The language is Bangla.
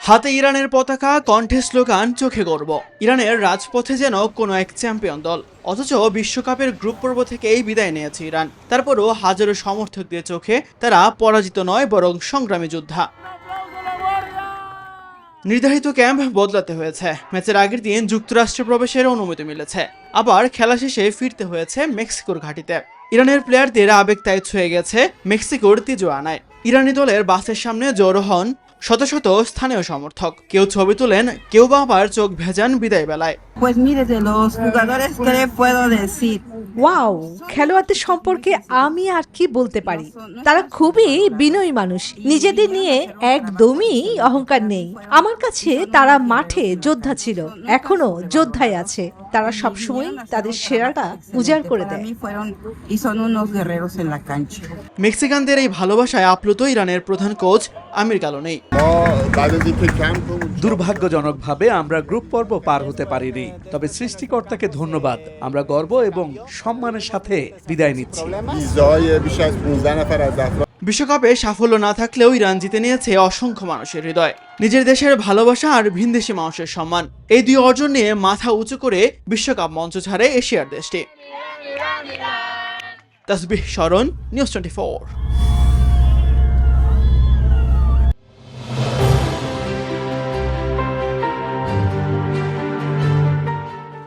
হাতে ইরানের পতাকা, কণ্ঠে স্লোগান, চোখে গর্ব। ইরানের রাজপথে যেন কোনো এক চ্যাম্পিয়ন দল। অথচ বিশ্বকাপের গ্রুপ পর্ব থেকেই বিদায় নিয়েছে ইরান। তারপরও হাজারো সমর্থকদের চোখে তারা পরাজিত নয়, বরং সংগ্রামী যোদ্ধা। নির্ধারিত ক্যাম্প বদলাতে হয়েছে, ম্যাচের আগের দিন যুক্তরাষ্ট্রে প্রবেশের অনুমতি মিলেছে, আবার খেলা শেষে ফিরতে হয়েছে মেক্সিকোর ঘাঁটিতে। ইরানের প্লেয়ারদের আবেগ তাই ছুঁয়ে গেছে মেক্সিকোর তিজোয়ানায়। ইরানি দলের বাসের সামনে জড়ো হন শত শত স্থানীয় সমর্থক। কেউ ছবি তোলেন, কেউ বা আবার চোখ ভেজান বিদায় বেলায়। Pues mire, de los jugadores, ¿qué le puedo decir? Wow, খেলোয়াড়দের সম্পর্কে আমি আর কি বলতে পারি। তারা খুবই বিনয়ী মানুষ, নিজেদের নিয়ে একদমই অহংকার নেই। আমার কাছে তারা মাঠে যোদ্ধা ছিল, এখনো যোদ্ধাই আছে। তারা সবসময় তাদের সেরাটা উজাড় করে Para দেয়। mí fueron y son unos guerreros en la cancha. মেক্সিকানদের এই ভালোবাসায় আপ্লুত ইরানের প্রধান কোচ আমির গালোনেই। দুর্ভাগ্যজনকভাবে আমরা গ্রুপ পর্ব পার হতে পারিনি, তবে সৃষ্টিকর্তাকে ধন্যবাদ, আমরা গর্ব এবং সম্মানের সাথে বিদায় নিচ্ছি। বিশ্বকাপে সাফল্য না থাকলেও ইরান জিতে নিয়েছে অসংখ্য মানুষের হৃদয়, নিজের দেশের ভালোবাসা আর ভিনদেশি মানুষের সম্মান। এই দুই অর্জন নিয়ে মাথা উঁচু করে বিশ্বকাপ মঞ্চ ছাড়ে এশিয়ার দেশটি। তাসবিহ শরণ, নিউজ 24।